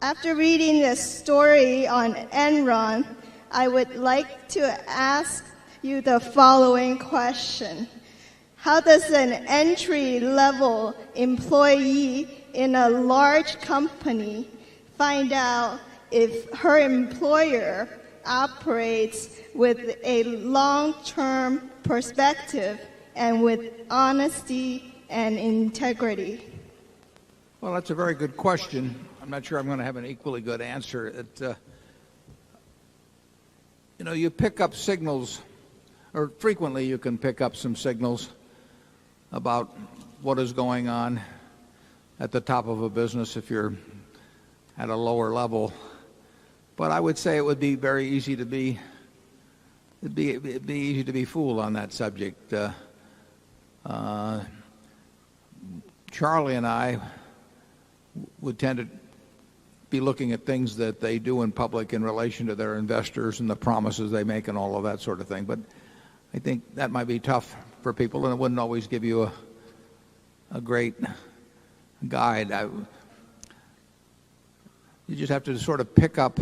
After reading this story on Enron, I would like to ask you the following question. How does an entry-level employee in a large company find out if her employer operates with a long-term perspective and with honesty and integrity? Well, that's a very good question. I'm not sure I'm going to have an equally good answer. You pick up signals, or frequently you can pick up some signals about what is going on at the top of a business if you're at a lower level. But I would say it would be very easy to be easy to be fooled on that subject. Charlie and I would tend to be looking at things that they do in public in relation to their investors and the promises they make and all of that sort of thing. But I think that might be tough for people, and it wouldn't always give you a great guide. You just have to sort of pick up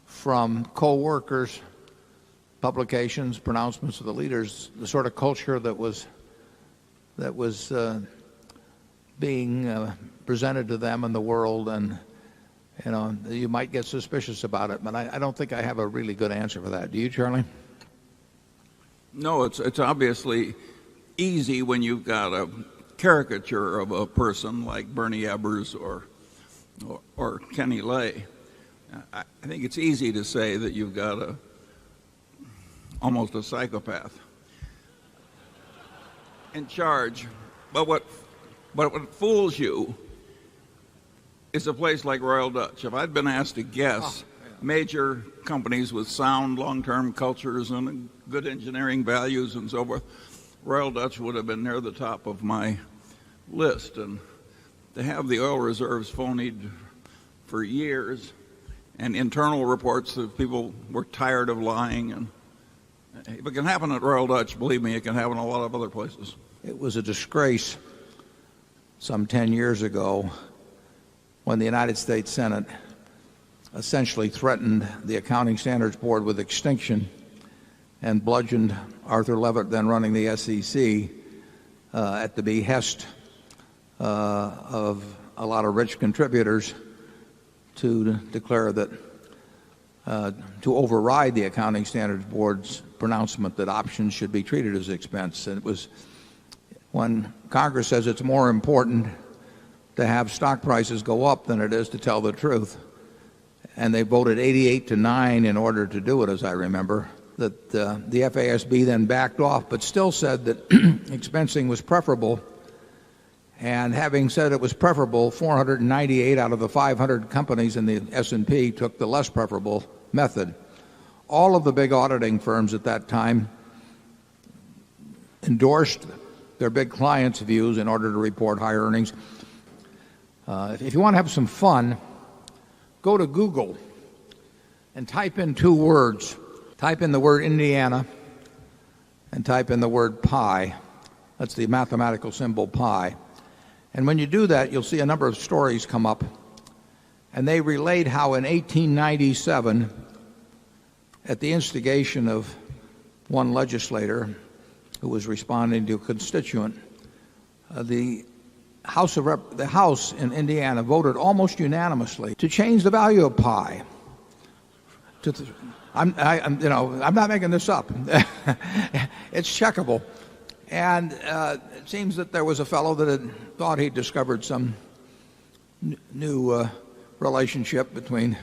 from co-workers, publications, pronouncements of the leaders, the sort of culture that was being presented to them in the world, and you might get suspicious about it, but I don't think I have a really good answer for that. Do you, Charlie? No, it's obviously easy when you've got a caricature of a person like Bernie Ebbers or Kenny Lay. I think it's easy to say that you've got almost a psychopath in charge, but what fools you is a place like Royal Dutch. If I'd been asked to guess major companies with sound long-term cultures and good engineering values and so forth, Royal Dutch would have been near the top of my list. And to have the oil reserves phonied for years and internal reports that people were tired of lying, and if it can happen at Royal Dutch, believe me, it can happen a lot of other places. It was a disgrace some 10 years ago when the United States Senate essentially threatened the Accounting Standards Board with extinction and bludgeoned Arthur Levitt, then running the SEC, at the behest of a lot of rich contributors to declare that to override the Accounting Standards Board's pronouncement that options should be treated as expense. And it was when Congress says it's more important to have stock prices go up than it is to tell the truth, and they voted 88-9 in order to do it, as I remember, that the FASB then backed off, but still said that expensing was preferable. And having said it was preferable, 498 out of the 500 companies in the S&P took the less preferable method. All of the big auditing firms at that time endorsed their big clients' views in order to report higher earnings. If you want to have some fun, go to Google and type in two words. Type in the word Indiana and type in the word pi. That's the mathematical symbol pi. And when you do that, you'll see a number of stories come up. And they relate how in 1897, at the instigation of one legislator who was responding to a constituent, the House in Indiana voted almost unanimously to change the value of pi. I'm not making this up. It's checkable. And it seems that there was a fellow that had thought he'd discovered some new relationship between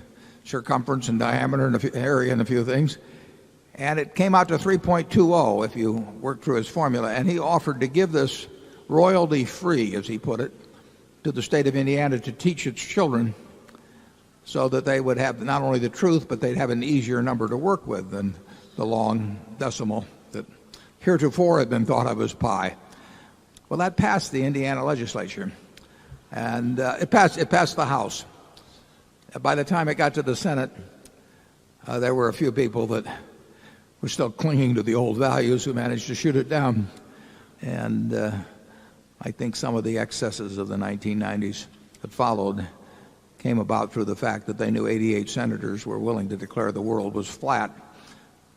circumference and diameter and area and a few things. And it came out to 3.20 if you work through his formula. And he offered to give this royalty-free, as he put it, to the state of Indiana to teach its children so that they would have not only the truth, but they'd have an easier number to work with than the long decimal that heretofore had been thought of as pi. Well, that passed the Indiana legislature, and it passed the House. By the time it got to the Senate, there were a few people that were still clinging to the old values who managed to shoot it down. And I think some of the excesses of the 1990s that followed came about through the fact that they knew 88 senators were willing to declare the world was flat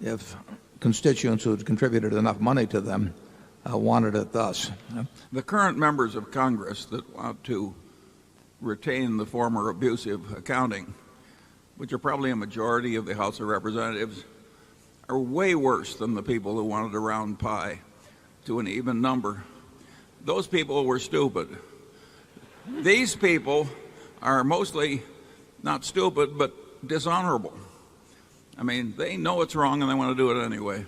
if constituents who had contributed enough money to them wanted it thus. The current members of Congress that want to retain the former abusive accounting, which are probably a majority of the House of Representatives, are way worse than the people who wanted to round pi to an even number. Those people were stupid. These people are mostly not stupid, but dishonorable. I mean, they know it's wrong and they want to do it anyway.